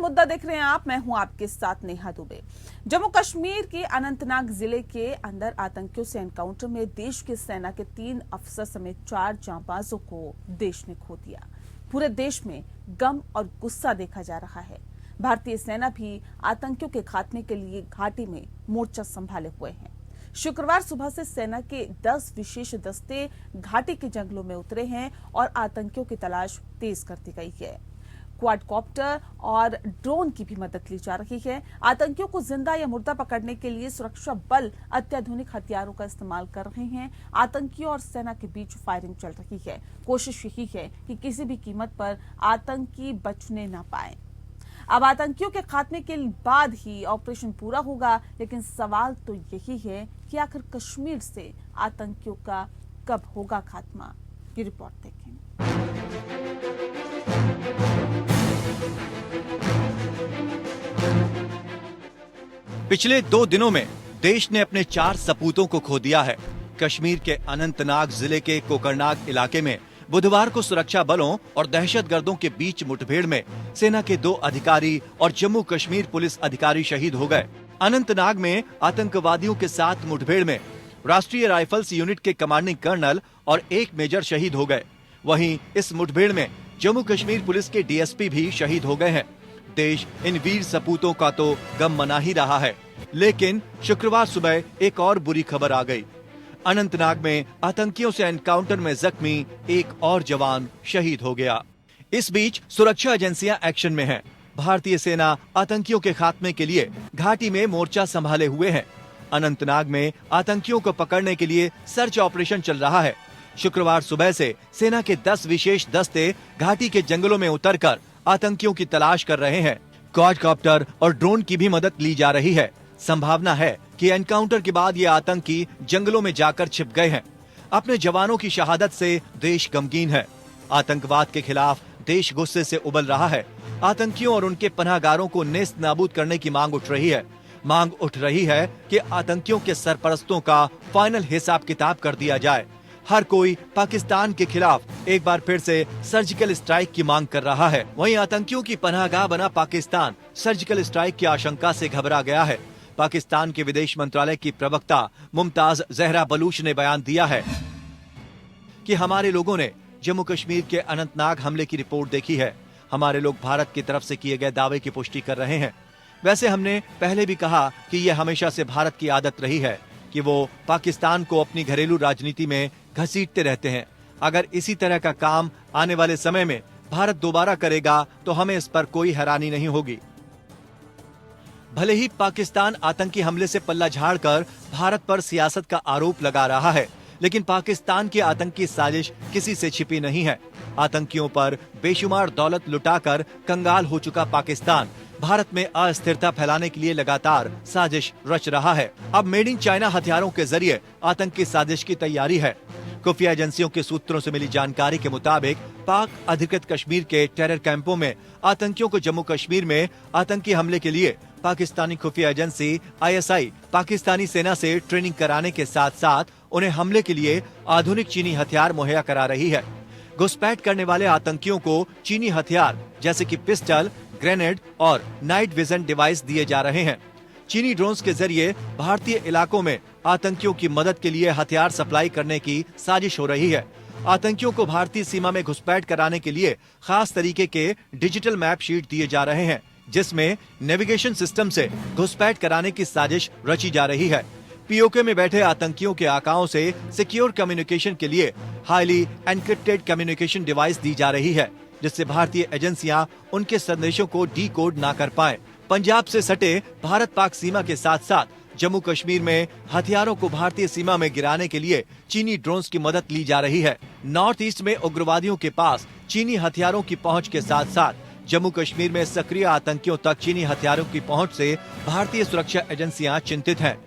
मुद्दा देख रहे हैं आप, मैं हूं आपके साथ नेहा दुबे। जम्मू कश्मीर के अनंतनाग जिले के अंदर आतंकियों से एनकाउंटर में देश की सेना के 3 अफसर समेत 4 जांबाजों को देश ने खो दिया। पूरे देश में गम और गुस्सा देखा जा रहा है। भारतीय सेना भी आतंकियों के खात्मे के लिए घाटी में मोर्चा संभाले हुए है। शुक्रवार सुबह से सेना के 10 विशेष दस्ते घाटी के जंगलों में उतरे हैं और आतंकियों की तलाश तेज कर दी गई है। क्वाडकॉप्टर और ड्रोन की भी मदद ली जा रही है। आतंकियों को जिंदा या मुर्दा पकड़ने के लिए सुरक्षा बल अत्याधुनिक हथियारों का इस्तेमाल कर रहे हैं। आतंकियों और सेना के बीच फायरिंग चल रही है। कोशिश यही है कि किसी भी कीमत पर आतंकी बचने ना पाए। अब आतंकियों के खात्मे के बाद ही ऑपरेशन पूरा होगा, लेकिन सवाल तो यही है कि आखिर कश्मीर से आतंकियों का कब होगा खात्मा। ये रिपोर्ट देखें। पिछले 2 दिनों में देश ने अपने 4 सपूतों को खो दिया है। कश्मीर के अनंतनाग जिले के कोकरनाग इलाके में बुधवार को सुरक्षा बलों और दहशतगर्दों के बीच मुठभेड़ में सेना के 2 अधिकारी और जम्मू कश्मीर पुलिस अधिकारी शहीद हो गए। अनंतनाग में आतंकवादियों के साथ मुठभेड़ में राष्ट्रीय राइफल्स यूनिट के कमांडिंग कर्नल और 1 मेजर शहीद हो गए। वहीं इस मुठभेड़ में जम्मू कश्मीर पुलिस के डीएसपी भी शहीद हो गए हैं। देश इन वीर सपूतों का तो गम मना ही रहा है, लेकिन शुक्रवार सुबह एक और बुरी खबर आ गई। अनंतनाग में आतंकियों से एनकाउंटर में जख्मी एक और जवान शहीद हो गया। इस बीच सुरक्षा एजेंसियां एक्शन में हैं। भारतीय सेना आतंकियों के खात्मे के लिए घाटी में मोर्चा संभाले हुए है। अनंतनाग में आतंकियों को पकड़ने के लिए सर्च ऑपरेशन चल रहा है। शुक्रवार सुबह से सेना के 10 विशेष दस्ते घाटी के जंगलों में उतरकर आतंकियों की तलाश कर रहे हैं। क्वाडकॉप्टर और ड्रोन की भी मदद ली जा रही है। संभावना है कि एनकाउंटर के बाद ये आतंकी जंगलों में जाकर छिप गए हैं। अपने जवानों की शहादत से देश गमगीन है। आतंकवाद के खिलाफ देश गुस्से से उबल रहा है। आतंकियों और उनके पनाहगारों को नेस्त नाबूद करने की मांग उठ रही है। मांग उठ रही है कि आतंकियों के सरपरस्तों का फाइनल हिसाब किताब कर दिया जाए। हर कोई पाकिस्तान के खिलाफ एक बार फिर से सर्जिकल स्ट्राइक की मांग कर रहा है। वहीं आतंकियों की पनाहगाह बना पाकिस्तान सर्जिकल स्ट्राइक की आशंका से घबरा गया है। पाकिस्तान के विदेश मंत्रालय की प्रवक्ता मुमताज जहरा बलूच ने बयान दिया है कि हमारे लोगों ने जम्मू कश्मीर के अनंतनाग हमले की रिपोर्ट देखी है। हमारे लोग भारत की तरफ से किए गए दावे की पुष्टि कर रहे हैं। वैसे हमने पहले भी कहा कि यह हमेशा से भारत की आदत रही है कि वो पाकिस्तान को अपनी घरेलू राजनीति में घसीटते रहते हैं। अगर इसी तरह का काम आने वाले समय में भारत दोबारा करेगा तो हमें इस पर कोई हैरानी नहीं होगी। भले ही पाकिस्तान आतंकी हमले से पल्ला झाड़कर भारत पर सियासत का आरोप लगा रहा है, लेकिन पाकिस्तान की आतंकी साजिश किसी से छिपी नहीं है। आतंकियों पर बेशुमार दौलत लुटाकर कंगाल हो चुका पाकिस्तान भारत में अस्थिरता फैलाने के लिए लगातार साजिश रच रहा है। अब मेड इन चाइना हथियारों के जरिए आतंकी साजिश की तैयारी है। खुफिया एजेंसियों के सूत्रों से मिली जानकारी के मुताबिक पाक अधिकृत कश्मीर के टेरर कैंपों में आतंकियों को जम्मू कश्मीर में आतंकी हमले के लिए पाकिस्तानी खुफिया एजेंसी आईएसआई पाकिस्तानी सेना से ट्रेनिंग कराने के साथ साथ उन्हें हमले के लिए आधुनिक चीनी हथियार मुहैया करा रही है। घुसपैठ करने वाले आतंकियों को चीनी हथियार जैसे कि पिस्टल, ग्रेनेड और नाइट विजन डिवाइस दिए जा रहे हैं। चीनी ड्रोन्स के जरिए भारतीय इलाकों में आतंकियों की मदद के लिए हथियार सप्लाई करने की साजिश हो रही है। आतंकियों को भारतीय सीमा में घुसपैठ कराने के लिए खास तरीके के डिजिटल मैप शीट दिए जा रहे हैं, जिसमें नेविगेशन सिस्टम से घुसपैठ कराने की साजिश रची जा रही है। पीओके में बैठे आतंकियों के आकाओं से सिक्योर कम्युनिकेशन के लिए हाईली एनक्रिप्टेड कम्युनिकेशन डिवाइस दी जा रही है, जिससे भारतीय एजेंसियां उनके संदेशों को डीकोड ना कर पाएं। पंजाब से सटे भारत पाक सीमा के साथ साथ जम्मू कश्मीर में हथियारों को भारतीय सीमा में गिराने के लिए चीनी ड्रोन्स की मदद ली जा रही है। नॉर्थ ईस्ट में उग्रवादियों के पास चीनी हथियारों की पहुंच के साथ साथ जम्मू कश्मीर में सक्रिय आतंकियों तक चीनी हथियारों की पहुंच से भारतीय सुरक्षा एजेंसियां चिंतित हैं।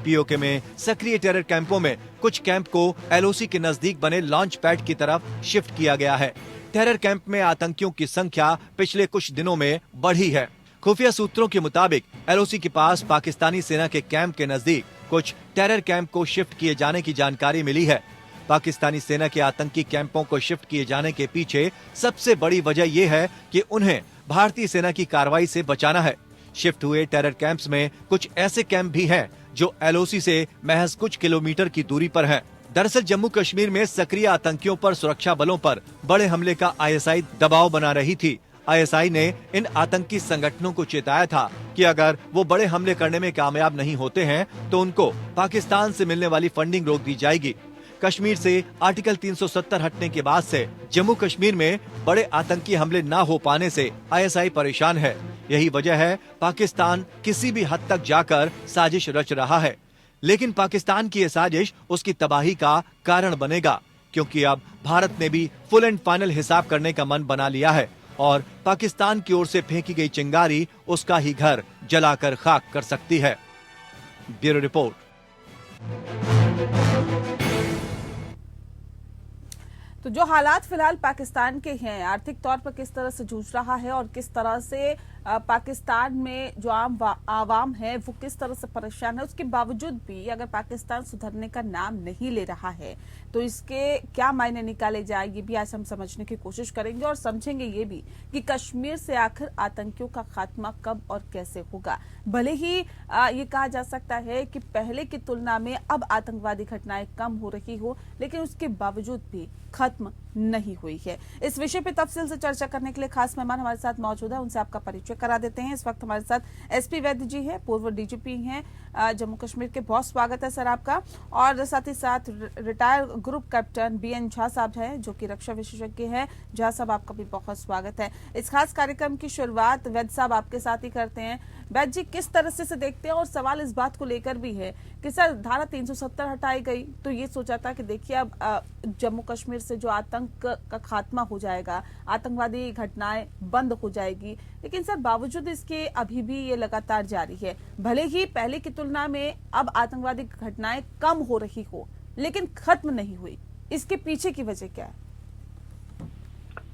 पीओके में सक्रिय टेरर कैंपों में कुछ कैंप को एलओसी के नजदीक बने लॉन्च पैड की तरफ शिफ्ट किया गया है। टेरर कैंप में आतंकियों की संख्या पिछले कुछ दिनों में बढ़ी है। खुफिया सूत्रों के मुताबिक एलओसी के पास पाकिस्तानी सेना के कैंप के नजदीक कुछ टेरर कैंप को शिफ्ट किए जाने की जानकारी मिली है। पाकिस्तानी सेना के आतंकी कैंपों को शिफ्ट किए जाने के पीछे सबसे बड़ी वजह यह है कि उन्हें भारतीय सेना की कार्रवाई से बचाना है। शिफ्ट हुए टेरर कैंप्स में कुछ ऐसे कैंप भी हैं जो एलओसी से महज कुछ किलोमीटर की दूरी पर हैं। दरअसल जम्मू कश्मीर में सक्रिय आतंकियों पर सुरक्षा बलों पर बड़े हमले का आईएसआई दबाव बना रही थी। आईएसआई ने इन आतंकी संगठनों को चेताया था कि अगर वो बड़े हमले करने में कामयाब नहीं होते हैं तो उनको पाकिस्तान से मिलने वाली फंडिंग रोक दी जाएगी। कश्मीर से आर्टिकल 370 हटने के बाद से जम्मू कश्मीर में बड़े आतंकी हमले न हो पाने से आईएसआई परेशान है। यही वजह है पाकिस्तान किसी भी हद तक जाकर साजिश रच रहा है, लेकिन पाकिस्तान की ये साजिश उसकी तबाही का कारण बनेगा, क्योंकि अब भारत ने भी फुल एंड फाइनल हिसाब करने का मन बना लिया है और पाकिस्तान की ओर से फेंकी गई चिंगारी उसका ही घर जलाकर खाक कर सकती है। Bureau report. तो जो हालात फिलहाल पाकिस्तान के हैं, आर्थिक तौर पर किस तरह से जूझ रहा है और किस तरह से पाकिस्तान में जो आवाम है वो किस तरह से परेशान है, उसके बावजूद भी अगर पाकिस्तान सुधरने का नाम नहीं ले रहा है तो इसके क्या मायने निकाले जाए, ये भी आज हम समझने की कोशिश करेंगे और समझेंगे ये भी कि कश्मीर से आखिर आतंकियों का खात्मा कब और कैसे होगा। भले ही ये कहा जा सकता है कि पहले की तुलना में अब आतंकवादी घटनाएं कम हो रही हो, लेकिन उसके बावजूद भी खत्म नहीं हुई है। इस विषय पे तफसील से चर्चा करने के लिए खास मेहमान हमारे साथ मौजूद है, उनसे आपका परिचय करा देते हैं। इस वक्त हमारे साथ एसपी वैद्य जी हैं, पूर्व डीजीपी हैं जम्मू कश्मीर के। बहुत स्वागत है सर आपका। और साथ ही साथ retire group captain BN Jha साहब हैं जो कि रक्षा विशेषज्ञ हैं। झा साहब आपका भी बहुत स्वागत है। इस खास कार्यक्रम की शुरुआत वैद्य साहब आपके साथ ही करते हैं। वैद्य जी, किस तरह से देखते हैं, और सवाल इस बात को लेकर भी है कि सर धारा 370 हटाई गई तो ये सोचा था कि देखिए अब जम्मू कश्मीर से जो आतंक का खात्मा हो जाएगा, आतंकवादी घटनाएं बंद हो जाएगी, लेकिन सर बावजूद इसके अभी भी ये लगातार जारी है। भले ही पहले की तुलना में अब आतंकवादी घटनाएं कम हो रही हो, लेकिन खत्म नहीं हुई। इसके पीछे की वजह क्या है?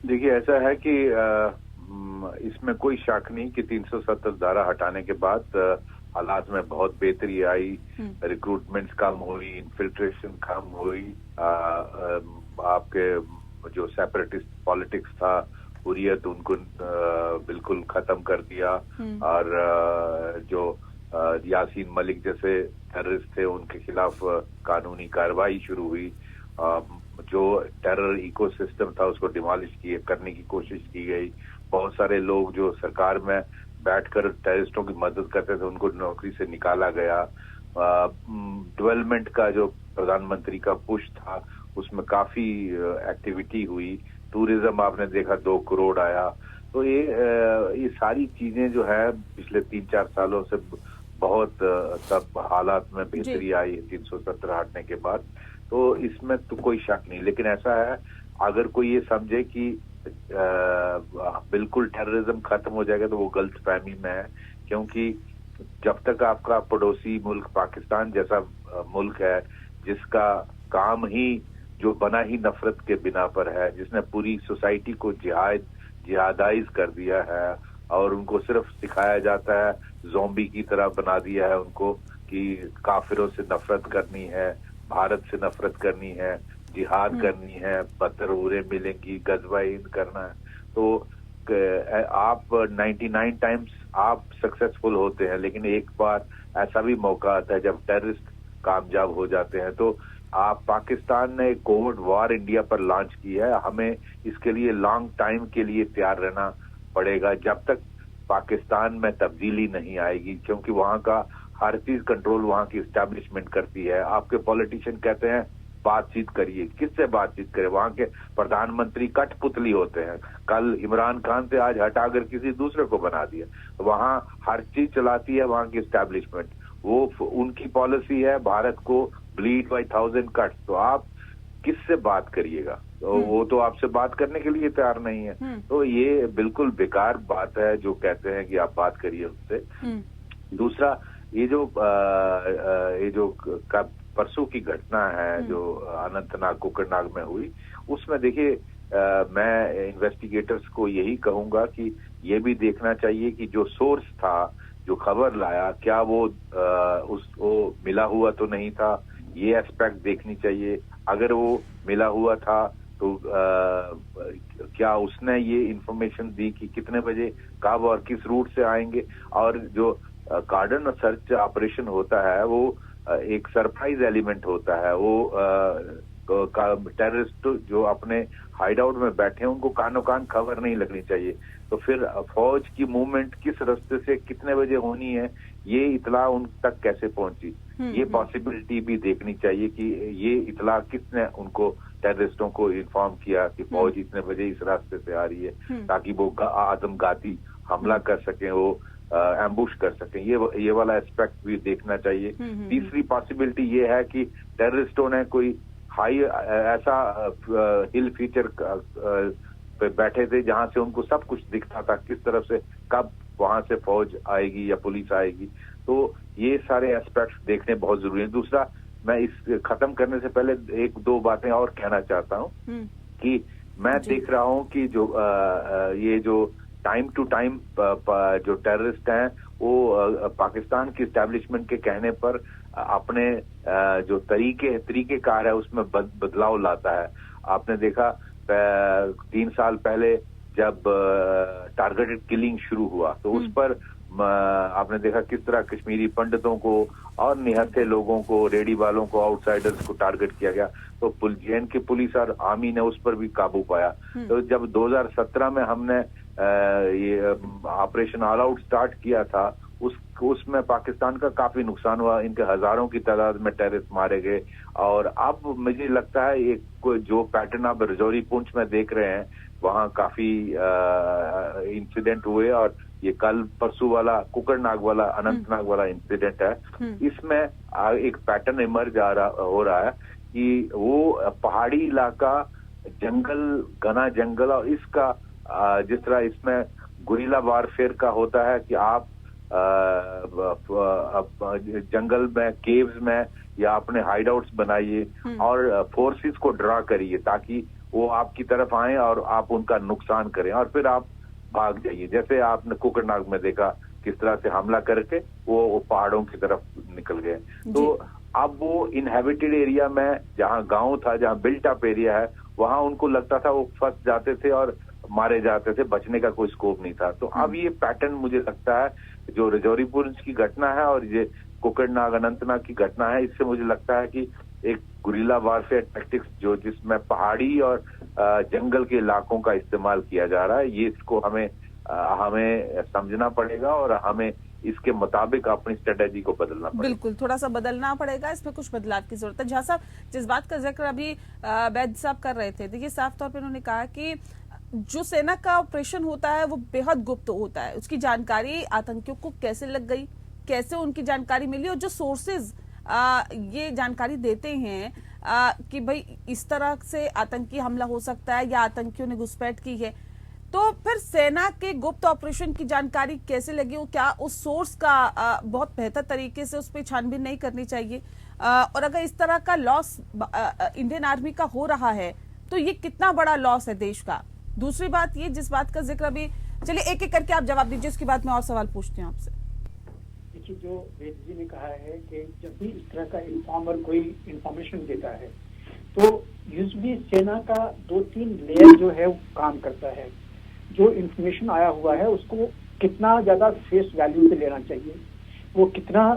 देखिए, ऐसा है कि इसमें कोई शक नहीं कि 370 धारा हटाने के बाद हालात में बहुत बेहतरी आई, रिक्रूटमेंट्स कम हुई, इन्फिल्ट्रेशन कम हुई, आपके जो सेपरेटिस्ट पॉलिटिक्स था, हुर्रियत, उनको बिल्कुल खत्म कर दिया। और जो यासीन मलिक जैसे टेररिस्ट थे उनके खिलाफ कानूनी कार्रवाई शुरू हुई। जो टेरर इकोसिस्टम था उसको डिमोलिश करने की कोशिश की गई। बहुत सारे लोग जो सरकार में बैठकर टेररिस्टों की मदद करते थे उनको नौकरी से निकाला गया। डेवलपमेंट का जो प्रधानमंत्री का पुश था उसमें काफी एक्टिविटी हुई। टूरिज्म आपने देखा 2 करोड़ आया। तो ये सारी चीजें जो है पिछले 3-4 सालों से बहुत सब हालात में बेहतरी आई है 370 हटने के बाद। तो इसमें तो कोई शक नहीं, लेकिन ऐसा है अगर कोई ये समझे कि बिल्कुल टेररिज्म खत्म हो जाएगा तो वो गलत फहमी में है, क्योंकि जब तक आपका पड़ोसी मुल्क पाकिस्तान जैसा मुल्क है जिसका काम ही जो बना ही नफरत के बिना पर है, जिसने पूरी सोसाइटी को जिहादाइज कर दिया है और उनको सिर्फ सिखाया जाता है, ज़ॉम्बी की तरह बना दिया है उनको कि काफिरों से नफरत करनी है, भारत से नफरत करनी है, जिहाद करनी है, बदतरूरें मिलेंगी, गजवाइन करना है। तो आप 99 टाइम्स आप सक्सेसफुल होते हैं, लेकिन एक बार ऐसा भी मौका आता है जब टेररिस्ट कामयाब हो जाते हैं। तो आप पाकिस्तान ने कोविड वॉर इंडिया पर लॉन्च की है, हमें इसके लिए लॉन्ग टाइम के लिए तैयार रहना पड़ेगा जब तक पाकिस्तान में तब्दीली नहीं आएगी, क्योंकि वहां का हर चीज कंट्रोल वहां की एस्टैब्लिशमेंट करती है। आपके पॉलिटिशियन कहते हैं बातचीत करिए, किससे बातचीत करें? वहां के प्रधानमंत्री कठपुतली होते हैं। कल इमरान खान से आज हटाकर किसी दूसरे को बना दिया। वहां हर चीज चलाती है वहां की एस्टैब्लिशमेंट। वो उनकी पॉलिसी है भारत को ब्लीड बाय 1000 कट। तो आप किससे बात करिएगा? तो वो तो आपसे बात करने के लिए तैयार नहीं है। तो ये बिल्कुल बेकार बात है जो कहते हैं कि आप बात करिए उससे। दूसरा, ये जो परसों की घटना है जो अनंतनाग कोकरनाग में हुई, उसमें देखिए मैं इन्वेस्टिगेटर्स को यही कहूंगा कि ये भी देखना चाहिए कि जो सोर्स था, जो खबर लाया, क्या वो उसको मिला हुआ तो नहीं था, ये एस्पेक्ट देखनी चाहिए। अगर वो मिला हुआ था तो क्या उसने ये इंफॉर्मेशन दी कि कितने बजे कब और किस रूट से आएंगे? और जो कार्डन सर्च ऑपरेशन होता है वो एक सरप्राइज एलिमेंट होता है। वो टेररिस्ट जो अपने हाइड आउट में बैठे हैं उनको कानो कान खबर नहीं लगनी चाहिए। तो फिर फौज की मूवमेंट किस रास्ते से कितने बजे होनी है, ये इतला उन तक कैसे पहुंची, ये पॉसिबिलिटी भी देखनी चाहिए कि ये इतला किसने उनको टेररिस्टों को इन्फॉर्म किया कि फौज इतने बजे इस रास्ते से आ रही है, ताकि वो आत्मघाती हमला कर सकें, वो एम्बुश कर सकें। ये वाला एस्पेक्ट भी देखना चाहिए। तीसरी पॉसिबिलिटी ये है कि टेररिस्टों ने कोई हाई ऐसा हिल फीचर पे बैठे थे जहां से उनको सब कुछ दिखता था, किस तरफ से कब वहां से फौज आएगी या पुलिस आएगी। तो ये सारे एस्पेक्ट्स देखने बहुत जरूरी है। दूसरा, मैं इस खत्म करने से पहले एक दो बातें और कहना चाहता हूँ कि मैं देख रहा हूँ कि जो ये जो टाइम टू टाइम जो टेररिस्ट हैं वो पाकिस्तान की एस्टेब्लिशमेंट के कहने पर अपने जो तरीकेकार है उसमें बदलाव लाता है। आपने देखा 3 साल पहले जब टारगेटेड किलिंग शुरू हुआ तो उस पर आपने देखा किस तरह कश्मीरी पंडितों को और निहत्थे लोगों को, रेडी वालों को, आउटसाइडर्स को टारगेट किया गया। तो जेएन की पुलिस और आर्मी ने उस पर भी काबू पाया। तो जब 2017 में हमने ये ऑपरेशन ऑल आउट स्टार्ट किया था, उसमें पाकिस्तान का काफी नुकसान हुआ। इनके हजारों की तादाद में टेररिस्ट मारे गए। और अब मुझे लगता है एक जो पैटर्न आप रजौरी पुंछ में देख रहे हैं, वहाँ काफी इंसिडेंट हुए और ये कल परसों वाला कुकरनाग वाला, अनंतनाग वाला इंसिडेंट है। इसमें एक पैटर्न इमर्ज हो रहा है कि वो पहाड़ी इलाका, जंगल, घना जंगल, और इसका जिस तरह इसमें गुरिल्ला वारफेयर का होता है कि आप जंगल में, केव्स में या अपने हाइड आउट्स बनाइए और फोर्सेस को ड्रा करिए ताकि वो आपकी तरफ आए और आप उनका नुकसान करें और फिर आप भाग जाइए। जैसे आपने कुकरनाग में देखा किस तरह से हमला करके वो पहाड़ों की तरफ निकल गए। तो अब वो इनहेबिटेड एरिया में, जहाँ गांव था, जहाँ बिल्ट अप एरिया है, वहां उनको लगता था वो फंस जाते थे और मारे जाते थे, बचने का कोई स्कोप नहीं था। तो अब ये पैटर्न मुझे लगता है जो रजौरी पुंछ की घटना है और ये कुकरनाग अनंतनाग की घटना है, इससे मुझे लगता है कि एक गुरिल्ला वारफेयर टैक्टिक्स जो जिसमें पहाड़ी और जंगल के इलाकों का इस्तेमाल किया जा रहा है, ये इसको हमें समझना पड़ेगा और हमें इसके मुताबिक अपनी स्ट्रेटेजी को बदलना पड़ेगा। बिल्कुल, थोड़ा सा बदलना पड़ेगा, इसमें कुछ बदलाव की जरूरत है। झा साहब, जिस बात का जिक्र अभी वैद साहब कर रहे थे, देखिए साफ तौर पर उन्होंने कहा कि जो सेना का ऑपरेशन होता है वो बेहद गुप्त होता है। उसकी जानकारी आतंकियों को कैसे लग गई, कैसे उनकी जानकारी मिली, और जो सोर्सेज ये जानकारी देते हैं कि भाई इस तरह से आतंकी हमला हो सकता है या आतंकियों ने घुसपैठ की है, तो फिर सेना के गुप्त ऑपरेशन की जानकारी कैसे लगी? वो क्या उस सोर्स का बहुत बेहतर तरीके से उस पर छानबीन नहीं करनी चाहिए? और अगर इस तरह का लॉस इंडियन आर्मी का हो रहा है तो ये कितना बड़ा लॉस है देश का? दूसरी बात ये, जिस बात का जिक्र अभी, चलिए एक एक करके आप जवाब दीजिए, उसके बाद मैं और सवाल पूछती हूँ आपसे। देखिए, जो वेद जी ने कहा है कि जब भी इस तरह का इन्फॉर्मर कोई इंफॉर्मेशन देता है तो यूजुअली सेना का 2-3 लेयर जो है वो काम करता है। जो इंफॉर्मेशन आया हुआ है उसको कितना ज्यादा फेस वैल्यू पे लेना चाहिए, वो कितना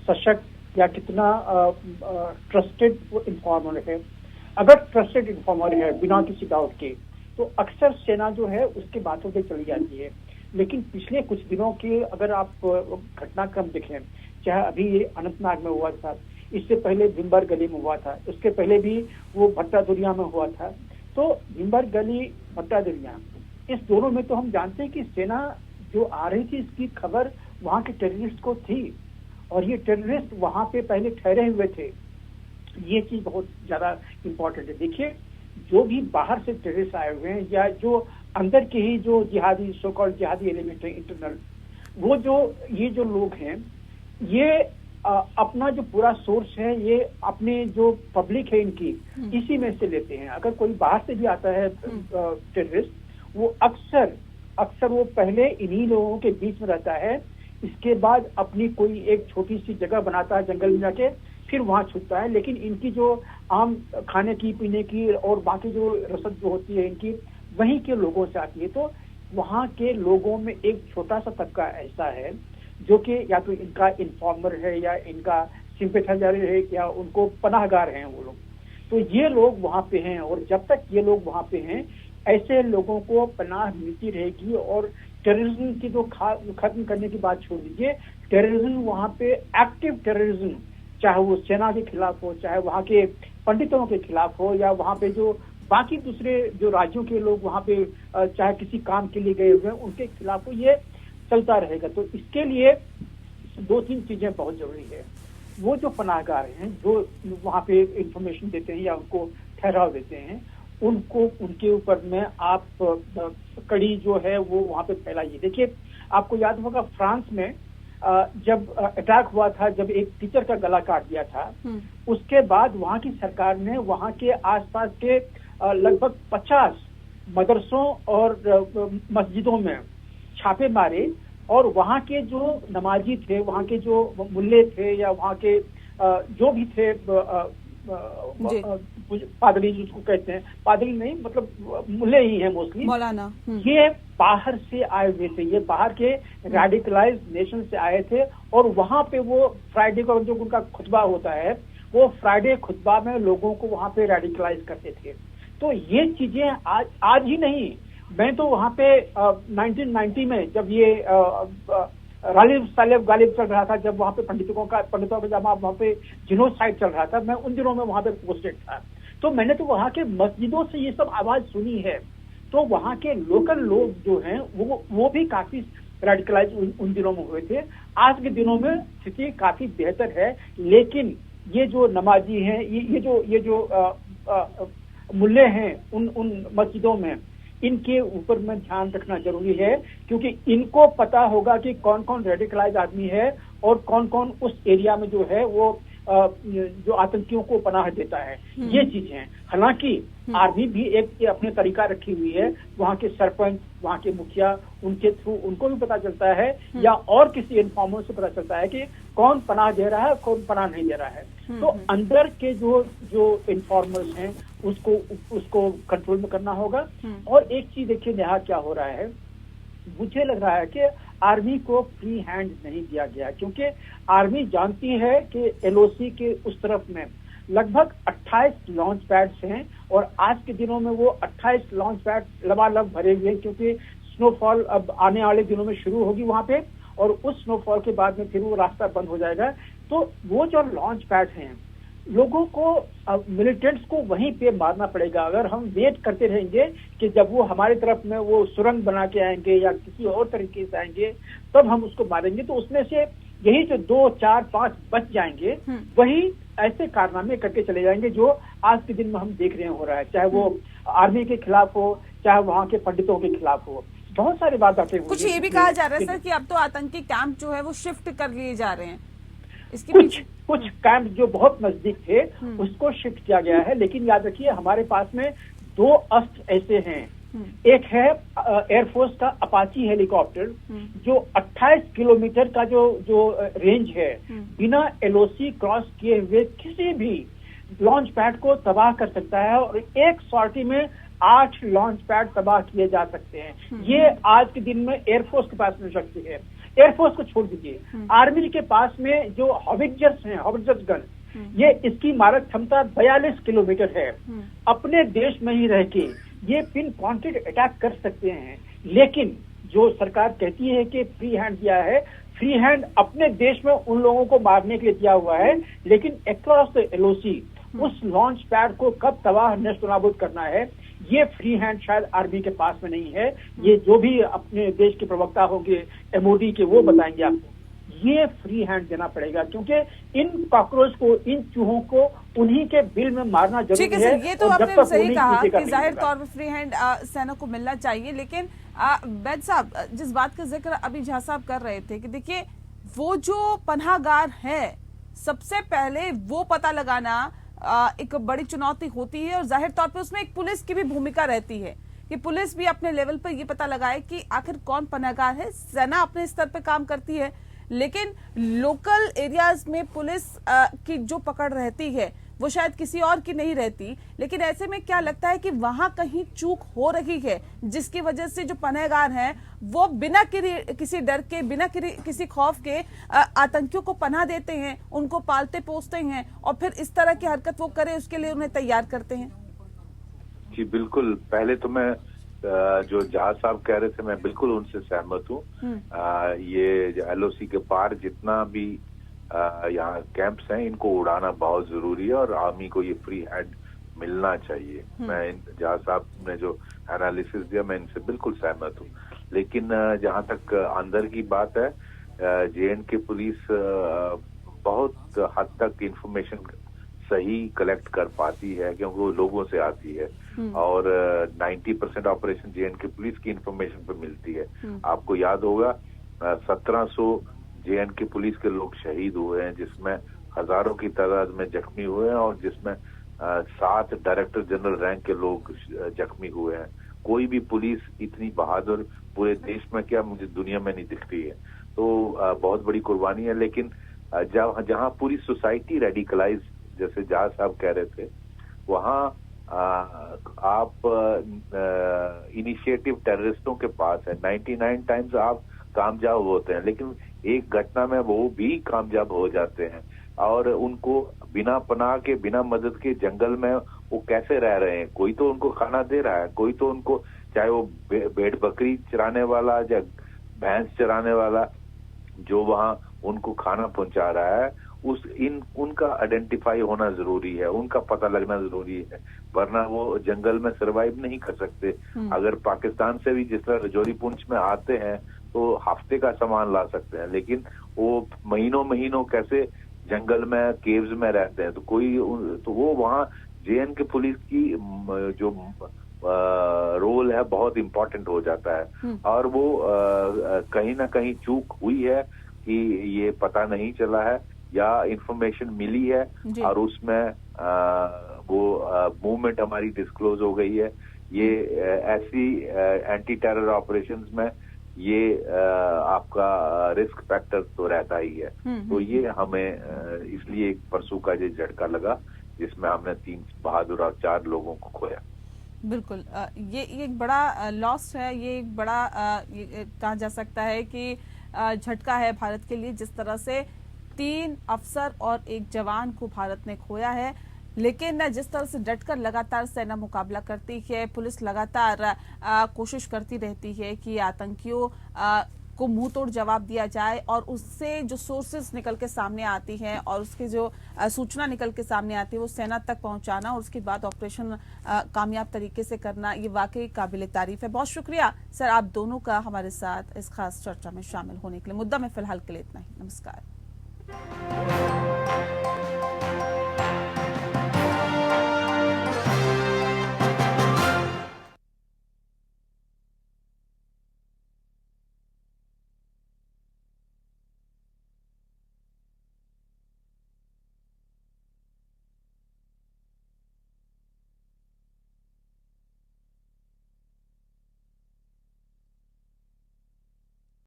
सशक्त या कितना ट्रस्टेड वो इन्फॉर्मर है। अगर ट्रस्टेड इन्फॉर्मर है बिना किसी डाउट के, तो अक्सर सेना जो है उसके बातों पे चली जाती है। लेकिन पिछले कुछ दिनों के अगर आप घटनाक्रम देखें, चाहे अभी ये अनंतनाग में हुआ था, इससे पहले भिम्बर गली में हुआ था, उसके पहले भी वो भट्टा दुरिया में हुआ था। तो भिम्बर गली, भट्टा दुरिया, इस दोनों में तो हम जानते हैं कि सेना जो आ रही थी इसकी खबर वहाँ के टेररिस्ट को थी और ये टेररिस्ट वहाँ पे पहले ठहरे हुए थे। ये चीज बहुत ज्यादा इम्पोर्टेंट है। देखिए, जो भी बाहर से टेररिस्ट आए हुए हैं या जो अंदर के ही जो जिहादी, सो कॉल्ड जिहादी एलिमेंट है इंटरनल, वो ये जो लोग हैं, ये अपना जो पूरा सोर्स है ये अपने जो पब्लिक है इनकी, इसी में से लेते हैं। अगर कोई बाहर से भी आता है टेररिस्ट, वो अक्सर वो पहले इन्हीं लोगों के बीच में रहता है, इसके बाद अपनी कोई एक छोटी सी जगह बनाता है जंगल में जाके, फिर वहाँ छुपता है, लेकिन इनकी जो आम खाने की पीने की और बाकी जो रसद जो होती है इनकी वहीं के लोगों से आती है। तो वहाँ के लोगों में एक छोटा सा तबका ऐसा है जो कि या तो इनका इन्फॉर्मर है या इनका सिंपैथाइजर है या उनको पनाहगार हैं वो लोग। तो ये लोग वहाँ पे हैं और जब तक ये लोग वहाँ पे हैं ऐसे लोगों को पनाह मिलती रहेगी। और टेररिज्म की जो खत्म करने की बात छोड़ दीजिए, टेररिज्म वहाँ पे एक्टिव टेररिज्म, चाहे वो सेना के खिलाफ हो, चाहे वहाँ के पंडितों के खिलाफ हो, या वहाँ पे जो बाकी दूसरे जो राज्यों के लोग वहाँ पे चाहे किसी काम के लिए गए हुए हैं उनके खिलाफ हो, ये चलता रहेगा। तो इसके लिए 2-3 चीजें बहुत जरूरी है। वो जो पनाहगार हैं जो वहाँ पे इंफॉर्मेशन देते हैं या उनको ठहराव देते हैं, उनको उनके ऊपर में आप कड़ी जो है वो वहाँ पे फैलाइए। देखिए, आपको याद होगा फ्रांस में जब अटैक हुआ था, जब एक टीचर का गला काट दिया था, उसके बाद वहाँ की सरकार ने वहाँ के आसपास के लगभग 50 मदरसों और मस्जिदों में छापे मारे और वहाँ के जो नमाजी थे, वहाँ के जो मुल्ले थे या वहाँ के जो भी थे पादरी जिसको कहते हैं, पादरी नहीं मतलब मुल्ले ही हैं मोस्टली, मौलाना, ये बाहर से आए हुए थे, ये बाहर के रेडिकलाइज नेशन से आए थे। और वहाँ पे वो फ्राइडे को जो उनका खुतबा होता है, वो फ्राइडे खुतबा में लोगों को वहाँ पे रेडिकलाइज करते थे। तो ये चीजें आज ही नहीं, मैं तो वहाँ पे 1990 में जब ये गालिब चल रहा था, जब वहाँ पे पंडितों का जब वहाँ पे जिनोसाइड चल रहा था, मैं उन दिनों में वहाँ पे पोस्टेड था। तो मैंने तो वहाँ के मस्जिदों से ये सब आवाज सुनी है। तो वहाँ के लोकल लोग जो हैं वो भी काफी रेडिकलाइज उन दिनों में हुए थे। आज के दिनों में स्थिति काफी बेहतर है, लेकिन ये जो नमाजी हैं, ये जो मुल्ले हैं उन मस्जिदों में, इनके ऊपर में ध्यान रखना जरूरी है, क्योंकि इनको पता होगा कि कौन कौन रेडिकलाइज आदमी है और कौन कौन उस एरिया में जो है वो जो आतंकियों को पनाह देता है। ये चीज है। हालांकि आर्मी भी एक अपने तरीका रखी हुई है, वहाँ के सरपंच, वहाँ के मुखिया, उनके थ्रू उनको भी पता चलता है या और किसी इन्फॉर्मर से पता चलता है कि कौन पनाह दे रहा है, कौन पनाह नहीं दे रहा है। तो अंदर के जो इन्फॉर्मर्स हैं उसको कंट्रोल में करना होगा। और एक चीज देखिए नेहा, क्या हो रहा है, मुझे लग रहा है कि आर्मी को फ्री हैंड नहीं दिया गया, क्योंकि आर्मी जानती है कि एलओसी के उस तरफ में लगभग 28 लॉन्च पैड्स हैं और आज के दिनों में वो 28 लॉन्च पैड लबालब भरे हुए हैं, क्योंकि स्नोफॉल अब आने वाले दिनों में शुरू होगी वहां पे और उस स्नोफॉल के बाद में फिर वो रास्ता बंद हो जाएगा। तो वो जो लॉन्च पैड हैं, लोगों को मिलिटेंट्स को वहीं पे मारना पड़ेगा। अगर हम वेट करते रहेंगे कि जब वो हमारी तरफ में वो सुरंग बना के आएंगे या किसी और तरीके से आएंगे तब हम उसको मारेंगे, तो उसमें से यही जो 2, 4, 5 बच जाएंगे, वही ऐसे कारनामे करके चले जाएंगे जो आज के दिन में हम देख रहे हैं हो रहा है, चाहे वो आर्मी के खिलाफ हो, चाहे वहाँ के पंडितों के खिलाफ हो। बहुत सारी बातें कुछ ये भी कहा जा रहा है सर कि अब तो आतंकी कैंप जो है वो शिफ्ट कर लिए जा रहे हैं। इसके कुछ कैंप जो बहुत नजदीक थे उसको शिफ्ट किया गया है, लेकिन याद रखिए हमारे पास में 2 अस्त्र ऐसे हैं। एक है एयरफोर्स का अपाची हेलीकॉप्टर जो 28 किलोमीटर का जो रेंज है, बिना एलओसी क्रॉस किए हुए किसी भी लॉन्च पैड को तबाह कर सकता है और एक सॉर्टी में 8 लॉन्च पैड तबाह किए जा सकते हैं। ये आज के दिन में एयरफोर्स के पास में शक्ति है। एयरफोर्स को छोड़ दीजिए, आर्मी के पास में जो हॉविट्जर्स हैं, हॉविट्जर्स गन, ये इसकी मारक क्षमता 42 किलोमीटर है। अपने देश में ही रह के ये पिन पॉइंटेड अटैक कर सकते हैं, लेकिन जो सरकार कहती है कि फ्री हैंड दिया है, फ्री हैंड अपने देश में उन लोगों को मारने के लिए दिया हुआ है, लेकिन अक्रॉस द एलओसी उस लॉन्च पैड को कब तबाह नेस्तनाबूद करना है, ये फ्री हैंड शायद आर्मी के पास में नहीं है। ये जो भी अपने देश के प्रवक्ता होंगे एमओडी के, वो बताएंगे आपको। ये फ्री हैंड देना पड़ेगा, क्योंकि इन कॉकरोच को, इन चूहों को उन्हीं के बिल में मारना जरूरी है। ये तो आपने सही कहा कि जाहिर तौर पर फ्री हैंड सेना को मिलना चाहिए, लेकिन वैद साहब जिस बात का जिक्र अभी झा साहब कर रहे थे कि देखिए वो जो पनाहगार है, सबसे पहले वो पता लगाना एक बड़ी चुनौती होती है और जाहिर तौर पे उसमें एक पुलिस की भी भूमिका रहती है कि पुलिस भी अपने लेवल पर ये पता लगाए कि आखिर कौन पनाहगार है। सेना अपने स्तर पे काम करती है, लेकिन लोकल एरियाज में पुलिस की जो पकड़ रहती है वो शायद किसी और की नहीं रहती, लेकिन ऐसे में क्या लगता है कि वहां कहीं चूक हो रही है जिसकी वजह से जो पनाहगार हैं वो बिना किसी डर के, बिना किसी खौफ के आतंकियों को पनाह देते हैं, उनको पालते पोसते हैं और फिर इस तरह की हरकत वो करे उसके लिए उन्हें तैयार करते हैं। जी बिल्कुल, पहले तो मैं जो जहाज साहब कह रहे थे मैं बिल्कुल उनसे सहमत हूँ। ये LOC के पार जितना भी यहाँ कैंप्स हैं इनको उड़ाना बहुत जरूरी है और आर्मी को ये फ्री हैंड मिलना चाहिए। मैं जहाज साहब ने जो एनालिसिस दिया मैं इनसे बिल्कुल सहमत हूँ। लेकिन जहाँ तक अंदर की बात है, JNK पुलिस बहुत हद तक इंफॉर्मेशन सही कलेक्ट कर पाती है क्योंकि वो लोगों से आती है और 90% ऑपरेशन JNK पुलिस की इंफॉर्मेशन पे मिलती है। आपको याद होगा 1700 JNK पुलिस के लोग शहीद हुए हैं, जिसमें हजारों की तादाद में जख्मी हुए हैं और जिसमें 7 डायरेक्टर जनरल रैंक के लोग जख्मी हुए हैं। कोई भी पुलिस इतनी बहादुर पूरे देश में क्या मुझे दुनिया में नहीं दिखती है। तो बहुत बड़ी कुर्बानी है। लेकिन जहाँ पूरी सोसाइटी रेडिकलाइज जैसे जहाज साहब कह रहे थे, वहाँ आप इनिशिएटिव टेररिस्टों के पास है। 99 टाइम्स आप कामयाब होते हैं, लेकिन एक घटना में वो भी कामयाब हो जाते हैं और उनको बिना पनाह के, बिना मदद के जंगल में वो कैसे रह रहे हैं। कोई तो उनको खाना दे रहा है, कोई तो उनको, चाहे वो भेड़ बकरी चराने वाला या भैंस चराने वाला जो वहां उनको खाना पहुंचा रहा है, उनका आइडेंटिफाई होना जरूरी है, उनका पता लगना जरूरी है, वरना वो जंगल में सरवाइव नहीं कर सकते। अगर पाकिस्तान से भी जिस तरह रजौरी पुंछ में आते हैं तो हफ्ते का सामान ला सकते हैं, लेकिन वो महीनों कैसे जंगल में केव्स में रहते हैं। तो वो वहाँ JNK पुलिस की जो रोल है बहुत इम्पोर्टेंट हो जाता है और वो कहीं ना कहीं चूक हुई है कि ये पता नहीं चला है या इंफॉर्मेशन मिली है और उसमें वो मूवमेंट हमारी डिस्क्लोज हो गई है। ये ऐसी एंटी टेरर ऑपरेशंस में ये आपका रिस्क फैक्टर तो रहता ही है। तो ये हमें इसलिए एक परसों का ये झटका लगा जिसमें हमने 3 बहादुर और 4 लोगों को खोया। बिल्कुल, ये एक बड़ा लॉस है, ये एक बड़ा कहा जा सकता है कि झटका है भारत के लिए, जिस तरह से 3 अफसर और 1 जवान को भारत ने खोया है। लेकिन जिस तरह से डटकर लगातार सेना मुकाबला करती है, पुलिस लगातार कोशिश करती रहती है कि आतंकियों को मुंह तोड़ जवाब दिया जाए और उससे जो सोर्सेस निकल के सामने आती हैं और उसकी जो सूचना निकल के सामने आती है वो सेना तक पहुंचाना और उसके बाद ऑपरेशन कामयाब तरीके से करना, ये वाकई काबिल तारीफ है। बहुत शुक्रिया सर आप दोनों का हमारे साथ इस खास चर्चा में शामिल होने के लिए। मुद्दा में फिलहाल के लिए इतना ही। नमस्कार।